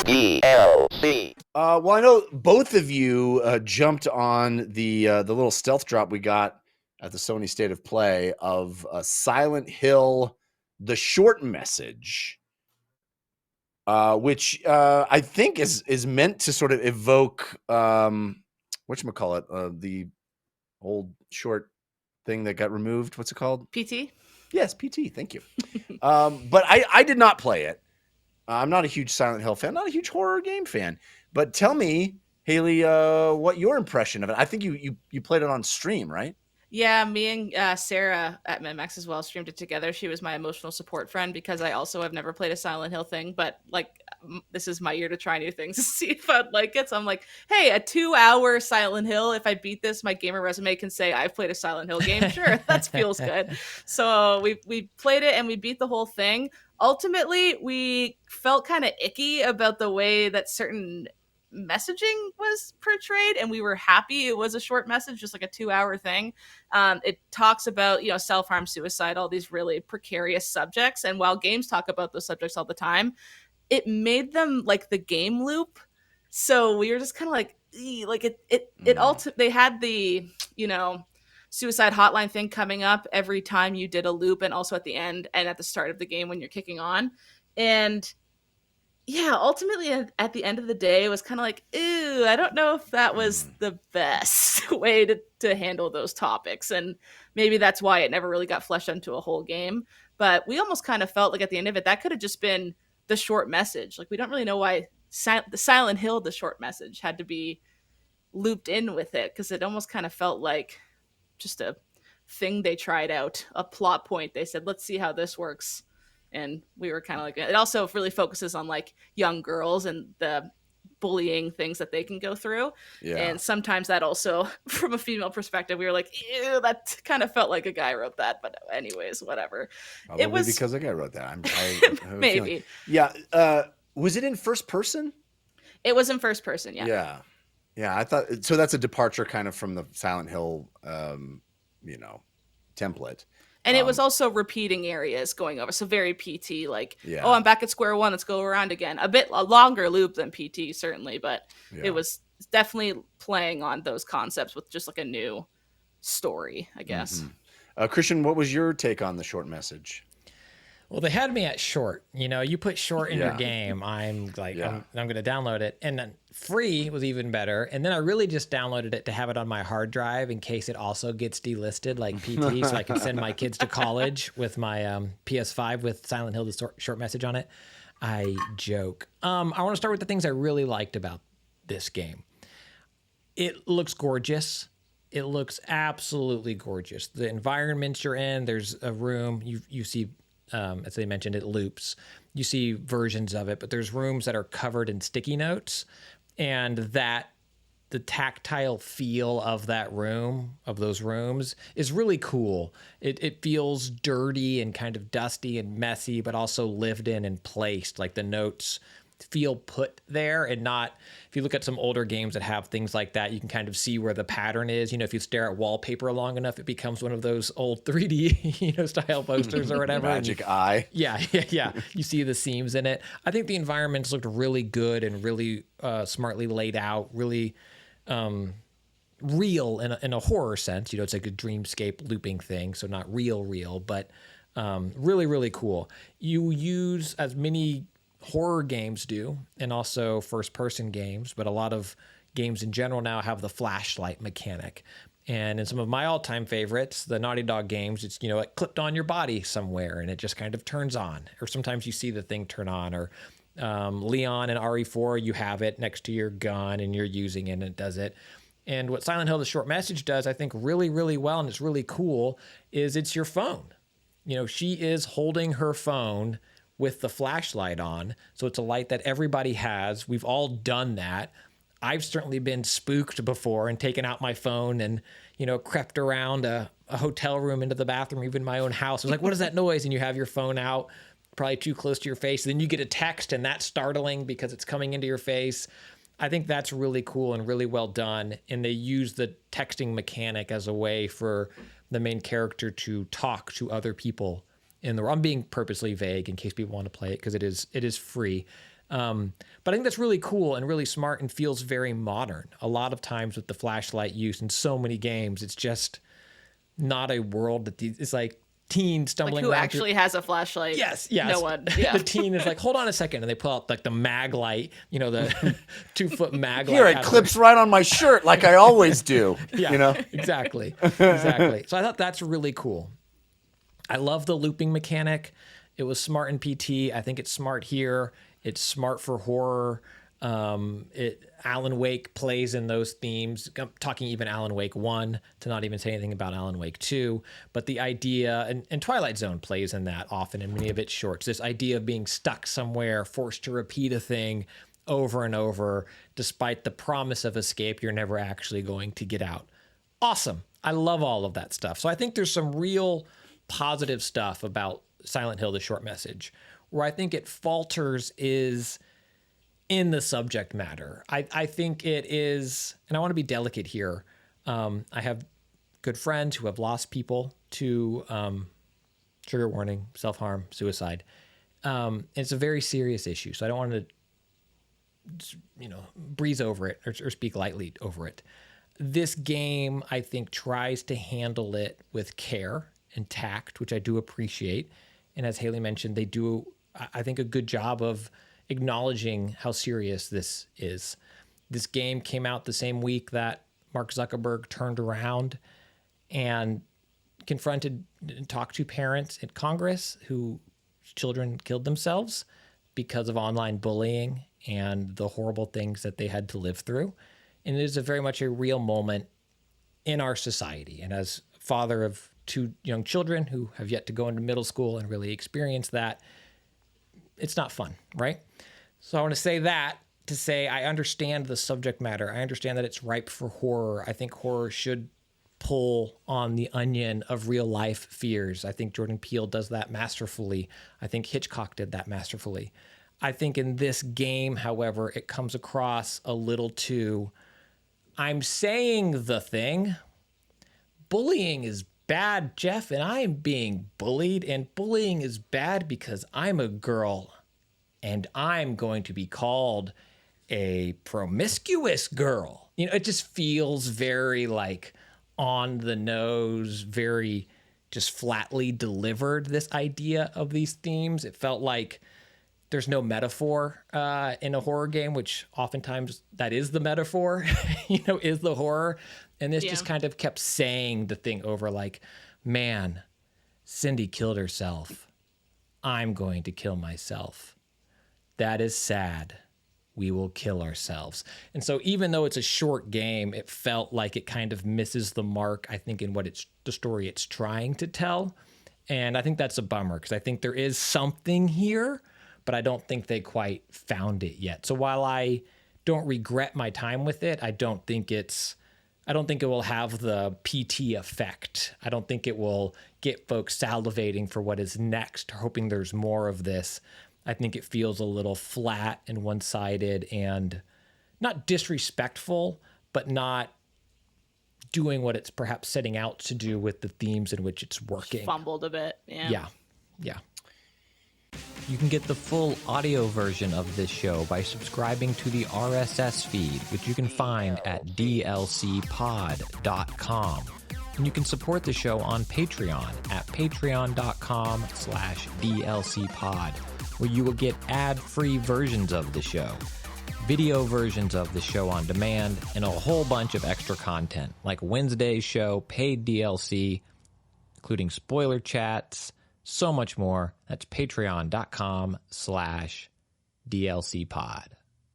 DLC. Well, I know both of you jumped on the little stealth drop we got at the Sony State of Play of Silent Hill: The Short Message, which I think is meant to sort of evoke whatchamacallit, the old short thing that got removed. What's it called? PT? Yes, PT. Thank you. But I did not play it. I'm not a huge Silent Hill fan, not a huge horror game fan. But tell me, Haley, what your impression of it? I think you played it on stream, right? Yeah, me and Sarah at MedMax as well streamed it together. She was my emotional support friend because I also have never played a Silent Hill thing, but like this is my year to try new things to see if I'd like it. So I'm like, hey, a 2-hour Silent Hill. If I beat this, my gamer resume can say I've played a Silent Hill game. Sure, that feels good. So we played it and we beat the whole thing. Ultimately, we felt kind of icky about the way that certain messaging was portrayed, and we were happy it was a short message, just like a 2-hour thing. It talks about, self-harm, suicide, all these really precarious subjects. And while games talk about those subjects all the time, it made them like the game loop. So we were just kind of like, they had the, suicide hotline thing coming up every time you did a loop, and also at the end and at the start of the game when you're kicking on. And yeah, ultimately at the end of the day, it was kind of like, ew, I don't know if that was the best way to handle those topics. And maybe that's why it never really got fleshed into a whole game. But we almost kind of felt like at the end of it, that could have just been the short message. Like, we don't really know why the Silent Hill, the short message, had to be looped in with it, because it almost kind of felt like just a thing they tried out, a plot point. They said, let's see how this works. And we were kind of like, it also really focuses on like young girls and the bullying things that they can go through. Yeah. And sometimes that also, from a female perspective, we were like, ew, that kind of felt like a guy wrote that. But anyways, whatever. Probably it was because a guy wrote that. Maybe. Yeah. Was it in first person? It was in first person. Yeah. Yeah. Yeah. I thought so. That's a departure kind of from the Silent Hill, template. And it was also repeating areas going over. So very PT, like, oh, I'm back at square one. Let's go around again. A longer loop than PT, certainly. But it was definitely playing on those concepts with just like a new story, I guess. Mm-hmm. Christian, what was your take on the short message? Well, they had me at short. You put short in your game. I'm like, I'm going to download it. And then free was even better. And then I really just downloaded it to have it on my hard drive in case it also gets delisted like PT, so I can send my kids to college with my PS5 with Silent Hill, the short message on it. I joke. I want to start with the things I really liked about this game. It looks gorgeous. It looks absolutely gorgeous. The environments you're in, there's a room, you see... as they mentioned, it loops. You see versions of it, but there's rooms that are covered in sticky notes, and that the tactile feel of that room, of those rooms, is really cool. It feels dirty and kind of dusty and messy, but also lived in and placed. Like the notes feel put there, and not, if you look at some older games that have things like that, you can kind of see where the pattern is. If you stare at wallpaper long enough, it becomes one of those old 3D, style posters or whatever. Magic eye. Yeah. You see the seams in it. I think the environments looked really good and really smartly laid out, really real in a horror sense. It's like a dreamscape looping thing, so not real, but really, really cool. You use, as many horror games do, and also first-person games, but a lot of games in general now have the flashlight mechanic. And in some of my all-time favorites, the Naughty Dog games, it's, it clipped on your body somewhere, and it just kind of turns on. Or sometimes you see the thing turn on. Or Leon and RE4, you have it next to your gun, and you're using it, and it does it. And what Silent Hill: The Short Message does, I think, really, really well, and it's really cool, is it's your phone. She is holding her phone with the flashlight on. So it's a light that everybody has. We've all done that. I've certainly been spooked before and taken out my phone and, crept around a hotel room into the bathroom, even my own house. I was like, what is that noise? And you have your phone out probably too close to your face. Then you get a text, and that's startling because it's coming into your face. I think that's really cool and really well done. And they use the texting mechanic as a way for the main character to talk to other people. I'm being purposely vague in case people want to play it, because it is free. But I think that's really cool and really smart and feels very modern. A lot of times with the flashlight use in so many games, it's just not a world that it's like teen stumbling Like who around actually has a flashlight? Yes. No one. Yeah. The teen is like, hold on a second, and they pull out like the mag light, the 2-foot mag light. Here, it clips right on my shirt like I always do. Yeah, exactly. So I thought that's really cool. I love the looping mechanic. It was smart in PT. I think it's smart here. It's smart for horror. Alan Wake plays in those themes. I'm talking even Alan Wake 1 to not even say anything about Alan Wake 2. But the idea, and Twilight Zone plays in that often in many of its shorts, this idea of being stuck somewhere, forced to repeat a thing over and over, despite the promise of escape, you're never actually going to get out. Awesome. I love all of that stuff. So I think there's some real positive stuff about Silent Hill, the short message. Where I think it falters is in the subject matter. I think it is, and I want to be delicate here. I have good friends who have lost people to trigger warning, self-harm, suicide. It's a very serious issue, so I don't want to breeze over it or speak lightly over it. This game, I think, tries to handle it with care and tact, which I do appreciate. And as Haley mentioned, they do, I think, a good job of acknowledging how serious this is. This game came out the same week that Mark Zuckerberg turned around and confronted and talked to parents in Congress whose children killed themselves because of online bullying and the horrible things that they had to live through. And it is very much a real moment in our society. And as father of 2 young children who have yet to go into middle school and really experience that, it's not fun, right? So I want to say that to say I understand the subject matter. I understand that it's ripe for horror. I think horror should pull on the onion of real life fears. I think Jordan Peele does that masterfully. I think Hitchcock did that masterfully. I think in this game, however, it comes across a little too, I'm saying the thing. Bullying is bad, Jeff, and I am being bullied, and bullying is bad because I'm a girl, and I'm going to be called a promiscuous girl. It just feels very like on the nose, very just flatly delivered, this idea of these themes. It felt like there's no metaphor in a horror game, which oftentimes that is the metaphor, is the horror. And this just kind of kept saying the thing over like, man, Cindy killed herself. I'm going to kill myself. That is sad. We will kill ourselves. And so even though it's a short game, it felt like it kind of misses the mark, I think, in what the story it's trying to tell. And I think that's a bummer because I think there is something here, but I don't think they quite found it yet. So while I don't regret my time with it, I don't think it will have the PT effect. I don't think it will get folks salivating for what is next, hoping there's more of this. I think it feels a little flat and one-sided and not disrespectful, but not doing what it's perhaps setting out to do with the themes in which it's working. Fumbled a bit. Yeah. You can get the full audio version of this show by subscribing to the RSS feed, which you can find at dlcpod.com. And you can support the show on Patreon at patreon.com/dlcpod, where you will get ad-free versions of the show, video versions of the show on demand, and a whole bunch of extra content, like Wednesday's show, paid DLC, including spoiler chats, so much more. That's patreon.com/dlcpod.